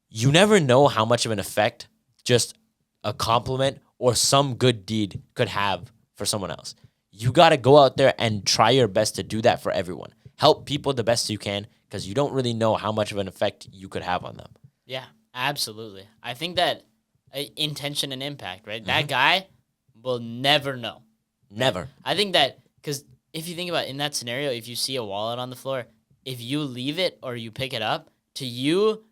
You never know how much of an effect just a compliment or some good deed could have for someone else. You got to go out there and try your best to do that for everyone. Help people the best you can because you don't really know how much of an effect you could have on them. Yeah, absolutely. I think that intention and impact, right? That guy will never know. Never. I think that because if you think about it, in that scenario, if you see a wallet on the floor, if you leave it or you pick it up, to you,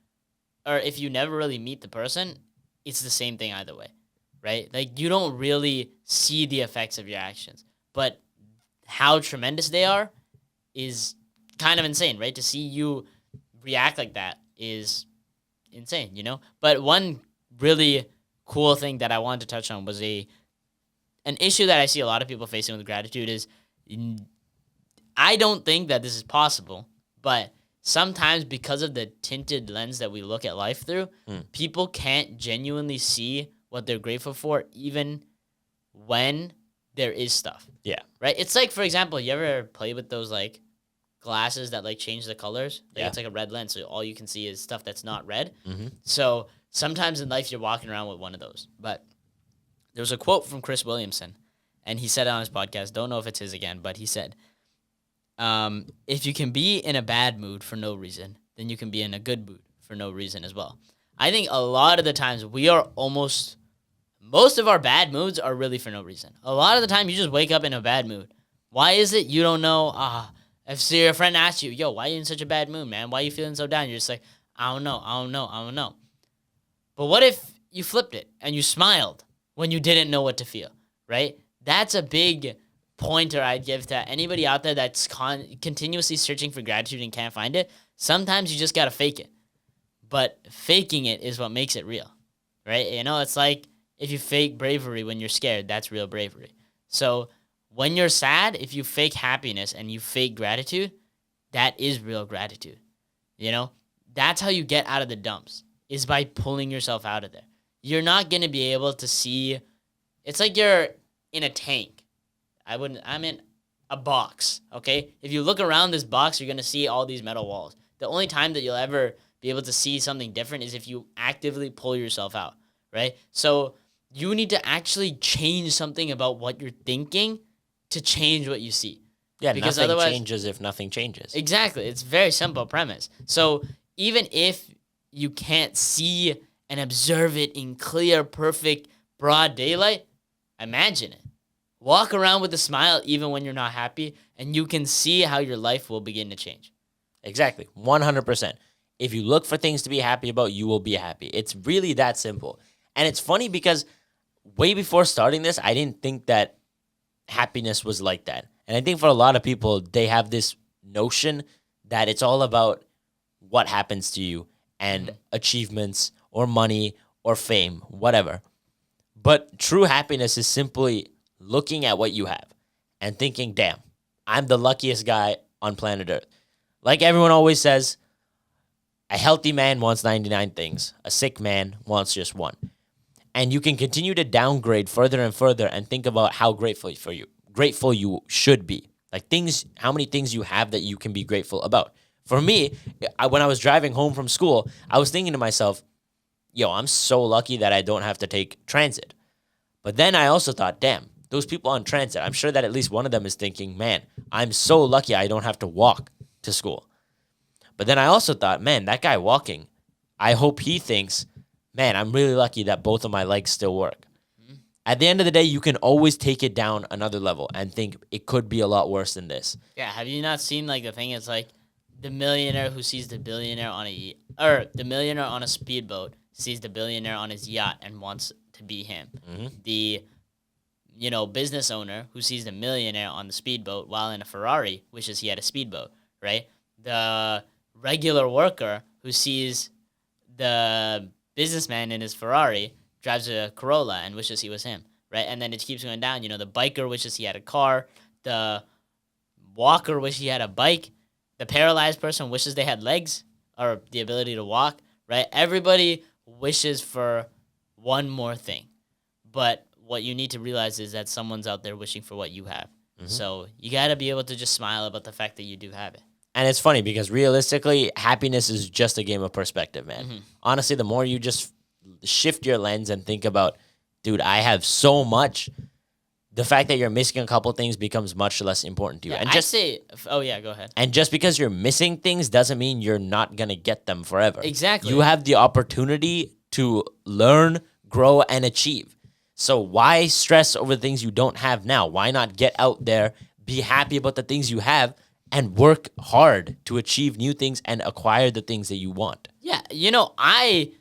or if you never really meet the person, it's the same thing either way, right? Like you don't really see the effects of your actions, but how tremendous they are is kind of insane, right? To see you react like that is insane, you know? But one really cool thing that I wanted to touch on was an issue that I see a lot of people facing with gratitude is I don't think that this is possible, but sometimes because of the tinted lens that we look at life through, people can't genuinely see what they're grateful for even when there is stuff. Yeah. Right? It's like, for example, you ever play with those like glasses that like change the colors? Like Yeah. It's like a red lens, so all you can see is stuff that's not red. Mm-hmm. So sometimes in life you're walking around with one of those. But there was a quote from Chris Williamson, and he said it on his podcast. Don't know if it's his again, but he said, if you can be in a bad mood for no reason, then you can be in a good mood for no reason as well. I think a lot of the times we are most of our bad moods are really for no reason. A lot of the time you just wake up in a bad mood. Why is it? You don't know. If your friend asks you, yo, why are you in such a bad mood, man? Why are you feeling so down? You're just like, I don't know. But what if you flipped it and you smiled when you didn't know what to feel, right? That's a big pointer I'd give to anybody out there that's continuously searching for gratitude and can't find it. Sometimes you just got to fake it. But faking it is what makes it real, right? You know, it's like if you fake bravery when you're scared, that's real bravery. So when you're sad, if you fake happiness and you fake gratitude, that is real gratitude. You know, that's how you get out of the dumps, is by pulling yourself out of there. You're not going to be able to see. It's like you're in a tank. I'm in a box, okay? If you look around this box, you're going to see all these metal walls. The only time that you'll ever be able to see something different is if you actively pull yourself out, right? So you need to actually change something about what you're thinking to change what you see. Yeah, because nothing otherwise, changes if nothing changes. Exactly. It's a very simple premise. So even if you can't see and observe it in clear, perfect, broad daylight, imagine it. Walk around with a smile even when you're not happy, and you can see how your life will begin to change. Exactly. 100%. If you look for things to be happy about, you will be happy. It's really that simple. And it's funny because way before starting this, I didn't think that happiness was like that. And I think for a lot of people, they have this notion that it's all about what happens to you and achievements or money or fame, whatever. But true happiness is simply looking at what you have and thinking, damn, I'm the luckiest guy on planet Earth. Like everyone always says, a healthy man wants 99 things. A sick man wants just one. And you can continue to downgrade further and further and think about how grateful you should be. Like how many things you have that you can be grateful about. For me, when I was driving home from school, I was thinking to myself, yo, I'm so lucky that I don't have to take transit. But then I also thought, damn, those people on transit, I'm sure that at least one of them is thinking, man, I'm so lucky I don't have to walk to school. But then I also thought, man, that guy walking, I hope he thinks, man, I'm really lucky that both of my legs still work. Mm-hmm. At the end of the day, you can always take it down another level and think it could be a lot worse than this. Yeah, have you not seen like the thing? It's like the millionaire who sees the billionaire the millionaire on a speedboat sees the billionaire on his yacht and wants to be him. Mm-hmm. The business owner who sees the millionaire on the speedboat while in a Ferrari wishes he had a speedboat, right? The regular worker who sees the businessman in his Ferrari drives a Corolla and wishes he was him, right? And then it keeps going down. The biker wishes he had a car. The walker wishes he had a bike. The paralyzed person wishes they had legs or the ability to walk, right? Everybody wishes for one more thing. But what you need to realize is that someone's out there wishing for what you have. Mm-hmm. So you got to be able to just smile about the fact that you do have it. And it's funny because realistically, happiness is just a game of perspective, man. Mm-hmm. Honestly, the more you just shift your lens and think about dude, I have so much. The fact that you're missing a couple things becomes much less important to you. Yeah, And I just say, oh yeah, go ahead. and just because you're missing things doesn't mean you're not gonna get them forever. Exactly. You have the opportunity to learn, grow, and achieve. So why stress over things you don't have now? Why not get out there, be happy about the things you have, and work hard to achieve new things and acquire the things that you want? Yeah, I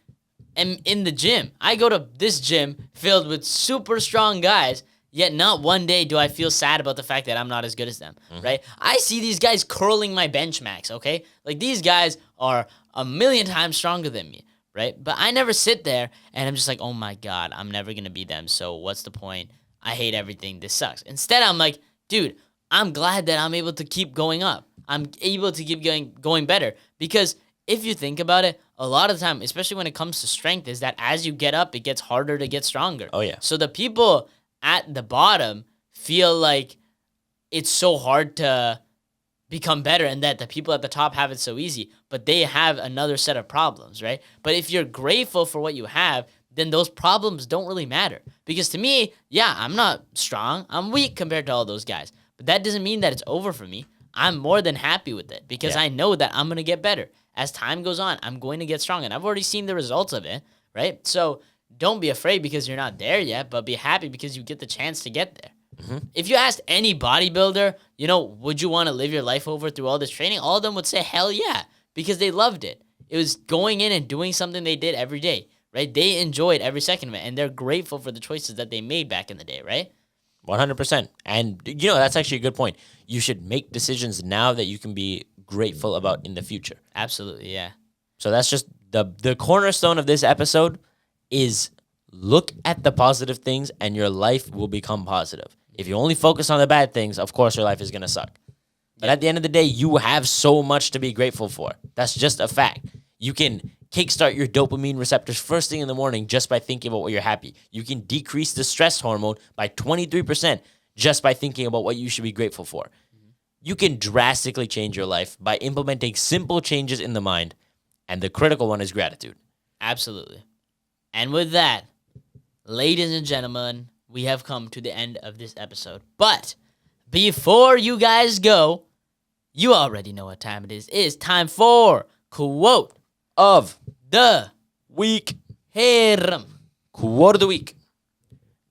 am in the gym. I go to this gym filled with super strong guys, yet not one day do I feel sad about the fact that I'm not as good as them, right? I see these guys curling my bench max, okay? Like, these guys are a million times stronger than me, right? But I never sit there and I'm just like, oh my God, I'm never going to be them. So what's the point? I hate everything. This sucks. Instead, I'm like, dude, I'm glad that I'm able to keep going up. I'm able to keep going better, because if you think about it, a lot of the time, especially when it comes to strength, is that as you get up, it gets harder to get stronger. Oh, yeah. So the people at the bottom feel like it's so hard to become better, and that the people at the top have it so easy, but they have another set of problems, right? But if you're grateful for what you have, then those problems don't really matter. Because to me, yeah, I'm not strong. I'm weak compared to all those guys. But that doesn't mean that it's over for me. I'm more than happy with it, because I know that I'm going to get better. As time goes on, I'm going to get strong, and I've already seen the results of it, right? So don't be afraid because you're not there yet, but be happy because you get the chance to get there. If you asked any bodybuilder, would you want to live your life over through all this training? All of them would say, hell yeah, because they loved it. It was going in and doing something they did every day, right? They enjoyed every second of it, and they're grateful for the choices that they made back in the day, right? 100%. And, that's actually a good point. You should make decisions now that you can be grateful about in the future. Absolutely, yeah. So that's just the cornerstone of this episode is look at the positive things and your life will become positive. If you only focus on the bad things, of course your life is going to suck. But at the end of the day, you have so much to be grateful for. That's just a fact. You can kickstart your dopamine receptors first thing in the morning just by thinking about what you're happy. You can decrease the stress hormone by 23% just by thinking about what you should be grateful for. You can drastically change your life by implementing simple changes in the mind, and the critical one is gratitude. Absolutely. And with that, ladies and gentlemen, we have come to the end of this episode. But before you guys go, you already know what time it is. It's time for Quote Of the Week. Heram. Quote of the week.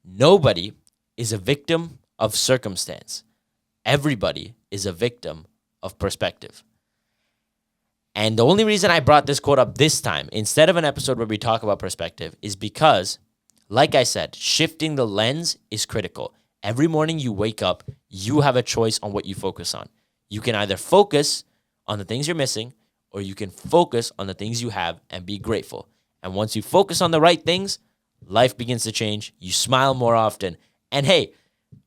Nobody is a victim of circumstance. Everybody is a victim of perspective. And the only reason I brought this quote up this time, instead of an episode where we talk about perspective, is because, like I said, shifting the lens is critical. Every morning you wake up, you have a choice on what you focus on. You can either focus on the things you're missing, or you can focus on the things you have and be grateful. And once you focus on the right things, life begins to change. You smile more often. And hey,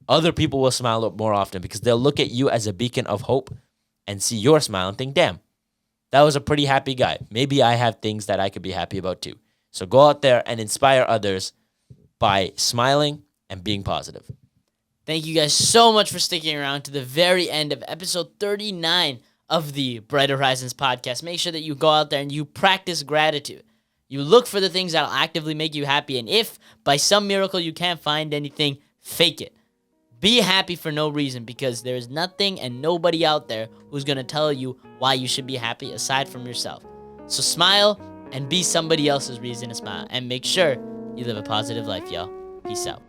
other people will smile more often because they'll look at you as a beacon of hope and see your smile and think, damn, that was a pretty happy guy. Maybe I have things that I could be happy about too. So go out there and inspire others by smiling and being positive. Thank you guys so much for sticking around to the very end of episode 39 of the Bright Horizons podcast. Make sure that you go out there and you practice gratitude. You look for the things that will actively make you happy. And if by some miracle you can't find anything, fake it. Be happy for no reason, because there's nothing and nobody out there who's going to tell you why you should be happy aside from yourself. So smile and be somebody else's reason to smile. And make sure you live a positive life, y'all. Peace out.